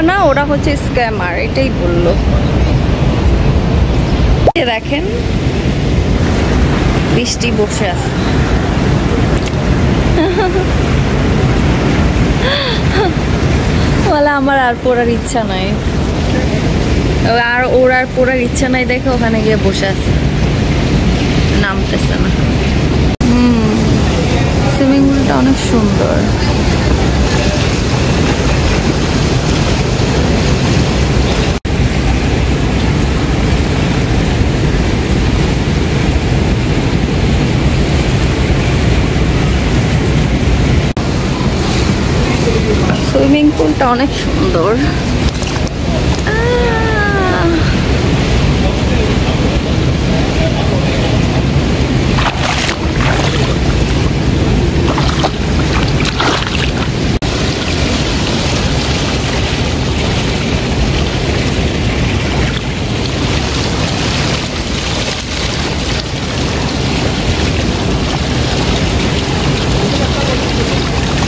না, ওরা হচ্ছে স্ক্যামার, এটাই বললো। দেখেন বৃষ্টি বসে আছে। বলে আমার আর পড়ার ইচ্ছা নাই, আর ওর আর পড়ার ইচ্ছা নাই দেখে ওখানে গিয়ে বসে আছে, নামতেছে না। সুইমিং পুলটা অনেক সুন্দর। সুইমিং পুলটা অনেক সুন্দর।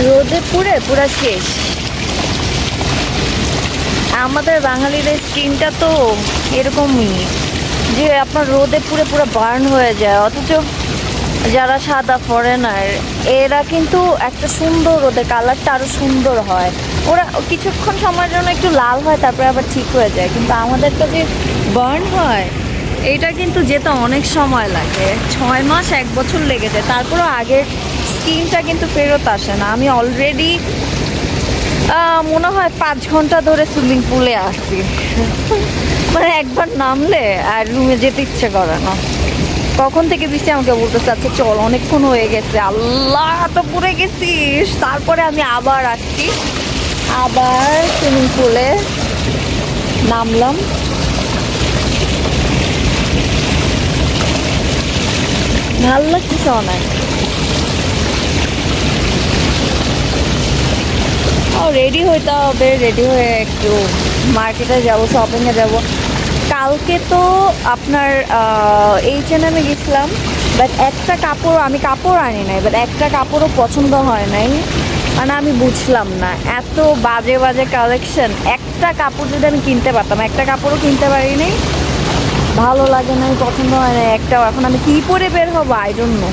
রোদে পুড়ে পুরা শেষ। আমাদের বাঙালিদের স্কিনটা তো এরকমই যে আপনার রোদে পুড়ে পুরো বার্ন হয়ে যায়, অথচ যারা সাদা ফরেনার এরা কিন্তু একটা সুন্দর, ওদের কালারটা আরো সুন্দর হয়। ওরা কিছুক্ষণ সময়ের জন্য একটু লাল হয়, তারপরে আবার ঠিক হয়ে যায়, কিন্তু আমাদেরটা যে বার্ন হয় এইটা কিন্তু যেতে অনেক সময় লাগে, 6 মাস 1 বছর লেগে যায়, তারপরও আগের স্কিনটা কিন্তু ফেরত আসে না। আমি অলরেডি মনে হয় 5 ঘন্টা ধরে সুইমিং পুলে আসছি, মানে একবার নামলে আর রুমে যেতে ইচ্ছে করে না। কখন থেকে বৃষ্টি আমাকে বলতেছে আচ্ছা চল, অনেকক্ষণ হয়ে গেছে, আল্লাহ তো পুড়ে গেছিস। তারপরে আমি আবার আসছি, আবার সুইমিং পুলে নামলাম। ভাল লাগতেছে অনেক। রেডি হইতে হবে, রেডি হয়ে একটু মার্কেটে যাব, শপিংয়ে যাব। কালকে তো আপনার H&M গেছিলাম, বাট একটা কাপড়, আমি কাপড় আনি নাই, বাট একটা কাপড়ও পছন্দ হয় নাই। মানে আমি বুঝলাম না, এত বাজে বাজে কালেকশন, একটা কাপড় যদি আমি কিনতে পারতাম, একটা কাপড়ও কিনতে পারিনি, ভালো লাগে না, পছন্দ হয় না একটাও। এখন আমি কি পরে বের হবো, আই ডোন্ট নো।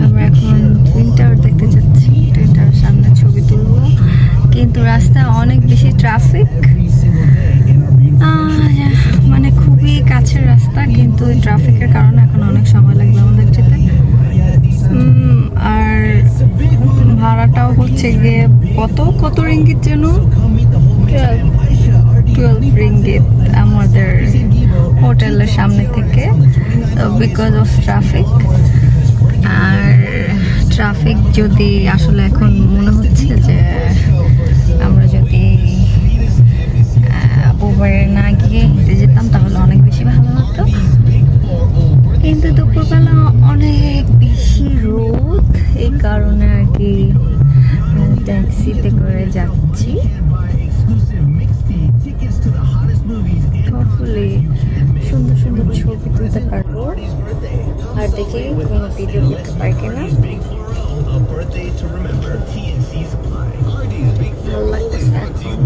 আমরা এখন টুইন টাওয়ার দেখতে যাচ্ছি, টুইন টাওয়ার সামনে ছবি তুলবো, কিন্তু রাস্তায় অনেক বেশি ট্রাফিক, মানে খুবই কাছের রাস্তা, কিন্তু ট্রাফিকের কারণে এখন অনেক সময় লাগবে আমাদের যেতে। আর ভাড়াটাও হচ্ছে গিয়ে কত রিঙ্গিত যেন, 12 রিঙ্গিত আমাদের হোটেলের সামনে থেকে, বিকজ অফ ট্রাফিক। আর ট্রাফিক যদি আসলে এখন মনে হচ্ছে যে আমরা যদি উবারে না গিয়ে হেঁটে যেতাম তাহলে অনেক বেশি ভালো হতো, কিন্তু দুপুরবেলা অনেক বেশি রোদ, এই কারণে আর কি ট্যাক্সিতে করে যাচ্ছি। হপফুলি সুন্দর সুন্দর ছবি তুলতে পারবো, আর দেখি কোনো ভিডিও করতে পারি কিনা। ভালো লাগতেছে এখন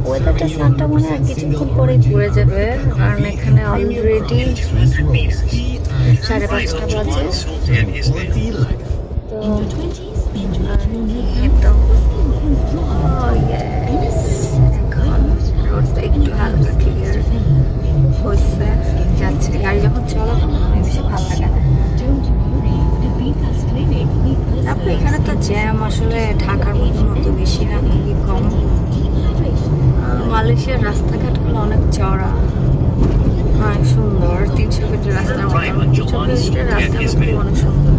ওয়েদারটা, সানটা মনে হয় কিছুক্ষণ পরেই পড়ে যাবে, কারণ এখানে অলরেডি 5:30 বাজে। তো একদম এখন রোডটা একটু হালকা ক্লিয়ার হচ্ছে, যাচ্ছে, গাড়ি যখন চলে তখন অনেক বেশি ভালো লাগে। তারপরে এখানে তো জ্যাম আসলে ঢাকার মতো বেশি না, খুবই কম। মালয়েশিয়ার রাস্তাঘাটগুলো অনেক চড়া, অনেক সুন্দর, 300 ফিটের রাস্তার মতো, 300 ফিটের রাস্তাগুলো অনেক সুন্দর,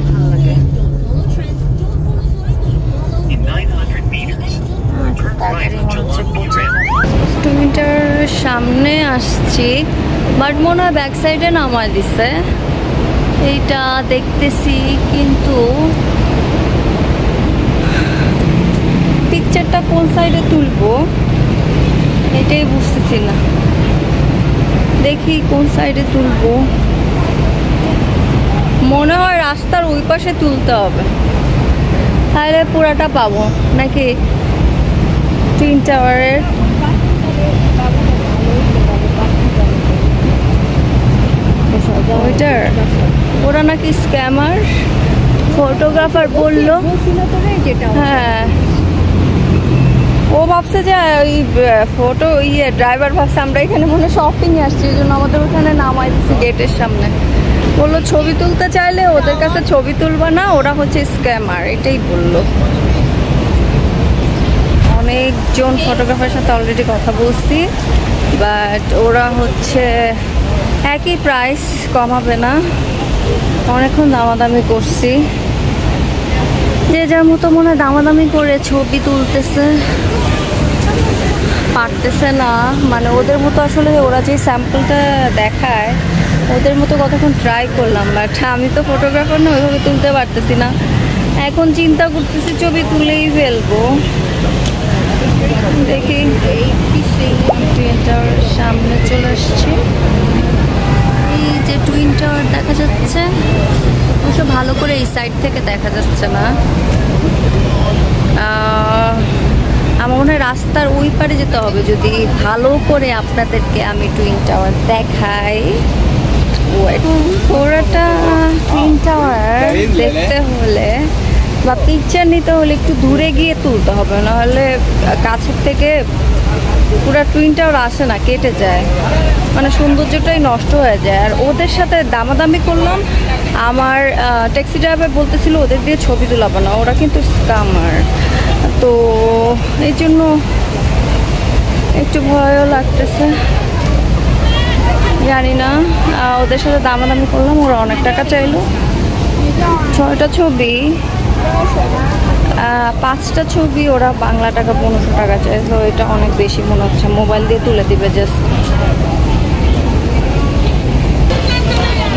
ভালো লাগে। কিলোমিটার সামনে আসছি, বাট মনে হয় ব্যাক সাইডে নামায় দিছে, এইটা দেখতেছি, কিন্তু পিকচারটা কোন সাইডে তুলবো এটাই বুঝতেছি না, দেখি কোন সাইডে তুলবো। মনে হয় রাস্তার ওই পাশে তুলতে হবে, চাইলে পুরাটা পাবো নাকি টুইন টাওয়ারের? ওইটার ওরা নাকি স্ক্যামার, ফটোগ্রাফার বললো। হ্যাঁ, ও ভাবছে যে ওই ফটো ড্রাইভার ভাবছে আমরা এখানে মনে শপিং এ আসছি, এই জন্য আমাদের ওখানে নামাই দিচ্ছে গেটের সামনে। বললো ছবি তুলতে চাইলে ওদের কাছে ছবি তুলবা না, ওরা হচ্ছে স্ক্যামার, এটাই বললো। অনেকজন ফটোগ্রাফারের সাথে অলরেডি কথা বলছি, বাট ওরা হচ্ছে একই প্রাইস, কমাবে না। অনেকক্ষণ দামাদামি করছি, যে যার মতো মনে হয় দামাদামি করে ছবি তুলতেছে, পারতেছে না। মানে ওদের মতো আসলে ওরা যে স্যাম্পলটা দেখায় ওদের মতো কতক্ষণ ট্রাই করলাম, বাট আমি তো ফটোগ্রাফার না, ওইভাবে তুলতে পারতেছি না। এখন চিন্তা করতেছি ছবি তুলেই ফেলবো। দেখি টুইন টাওয়ারের সামনে চলে আসছি। এই যে টুইন টাওয়ার দেখা যাচ্ছে, অবশ্য ভালো করে এই সাইড থেকে দেখা যাচ্ছে না। আমার মনে হয় রাস্তার ওই পারে যেতে হবে যদি ভালো করে আপনাদেরকে আমি টুইন টাওয়ার দেখাই। পুরোটা টুইন টাওয়ার দেখতে হলে বা পিকচার নিতে হলে একটু দূরে গিয়ে তুলতে হবে, নাহলে কাছের থেকে পুরো টুইন টাওয়ার আসে না, কেটে যায়, মানে সৌন্দর্যটাই নষ্ট হয়ে যায়। আর ওদের সাথে দামাদামি করলাম, আমার ট্যাক্সি ড্রাইভার বলতেছিল ওদের দিয়ে ছবি তোলাবো না, ওরা কিন্তু স্ক্যামার। তো এই জন্য একটু ভয়ও লাগতেছে, জানি না। ওদের সাথে দামাদামি করলাম, ওরা অনেক টাকা চাইলো। 6টা ছবি, 5টা ছবি ওরা বাংলা টাকা 1500 টাকা চায়। তো এটা অনেক বেশি মনে হচ্ছে, মোবাইল দিয়ে তুলে দিবে জাস্ট।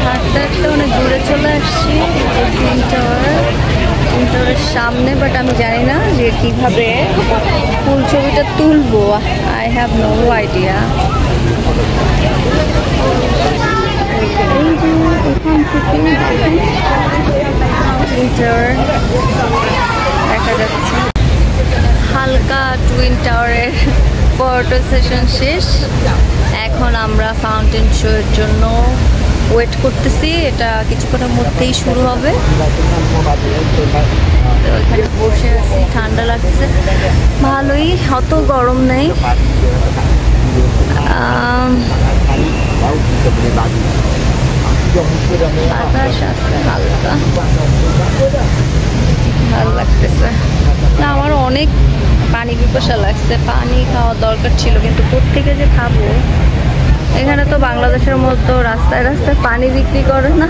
হাঁটতে হাঁটতে অনেক দূরে চলে আসছি টুইন টাওয়ারের সামনে, বাট আমি জানি না যে কিভাবে ফুল ছবিটা তুলবো। I have no idea. এখান থেকে দেখা যাচ্ছে হালকা টুইন টাওয়ারের ফটো সেশন শেষ। এখন আমরা ফাউন্টেন শো এর জন্য ওয়েট করতেছি, এটা কিছুক্ষণের মধ্যেই শুরু হবে। তো এখানে বসে আছি, ঠান্ডা লাগছে ভালোই, অত গরম নেই। বাতাস আছে হালকা, ভালো লাগতেছে না। আমার অনেক পানি পিপাসা লাগছে, পানি খাওয়ার দরকার ছিল, কিন্তু কোত্থেকে যে খাবো। এখানে তো বাংলাদেশের মতো রাস্তায় রাস্তায় পানি বিক্রি করে না।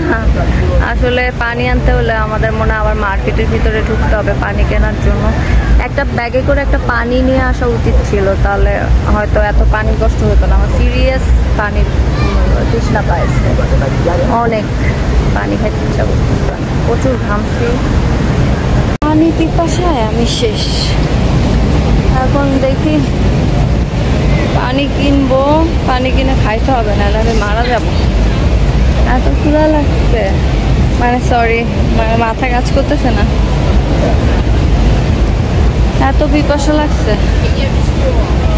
আসলে পানি আনতে হলে আমাদের মনে আবার মার্কেটের ভিতরে ঢুকতে হবে পানি কেনার জন্য। একটা ব্যাগে করে একটা পানি নিয়ে আসা উচিত ছিল, তাহলে হয়তো এত পানি কষ্ট হতো না। আমার সিরিয়াস পানির তৃষ্ণা পাইছে, অনেক পানি খেতে ইচ্ছা করতেছে, প্রচুর ঘামছি, পানি পিপাসায় আমি শেষ। এখন দেখি পানি কিনবো, পানি কিনে খাইতে হবে, না হলে মারা যাবো। এত ক্ষুধা লাগছে, মানে সরি, মানে মাথা কাজ করতেছে না, এত পিপাসা লাগছে,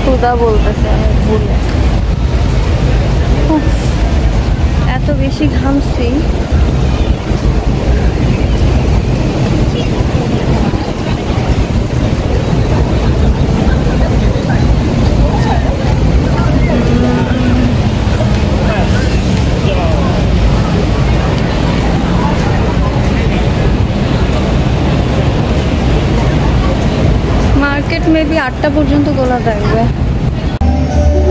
ক্ষুধা বলতেছে আমি ভুলে। এত বেশি ঘামছি। মার্কেট মেবি 8টা পর্যন্ত খোলা থাকবে।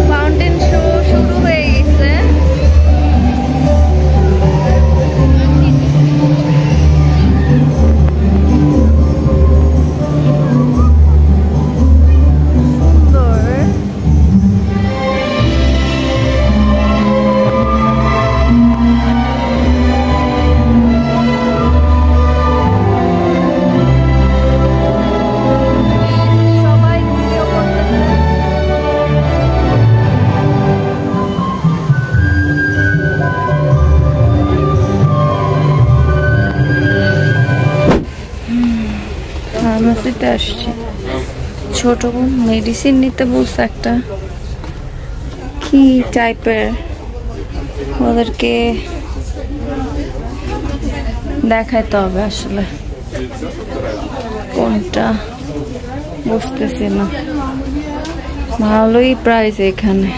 ফাউন্টেন শো শুরু হয়ে গেছে। ফার্মাসিতে আসছি, ছোট বোন মেডিসিন নিতে বলছে একটা, কি টাইপের ওদেরকে দেখাইতে হবে আসলে কোনটা বুঝতেছি না। ভালোই প্রাইস এখানে।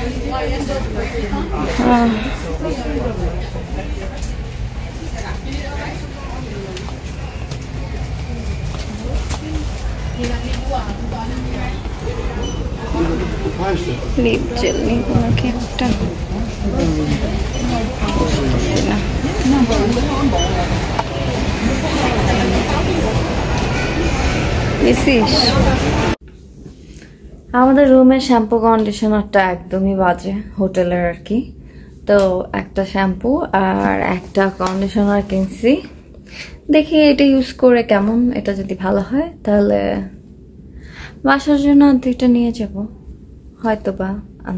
লিপ জেল নিব নাকি একটা, বুঝতেছি না। আমাদের রুমের শ্যাম্পু কন্ডিশনারটা একদমই বাজে, হোটেলের আর কি। তো একটা শ্যাম্পু আর একটা কন্ডিশনার কিনছি, দেখি এটা ইউজ করে কেমন। এটা যদি ভালো হয় তাহলে বাসার জন্য দুইটা নিয়ে যাব হয়তো বা,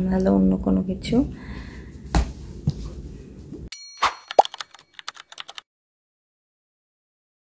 নাহলে অন্য কোনো কিছু।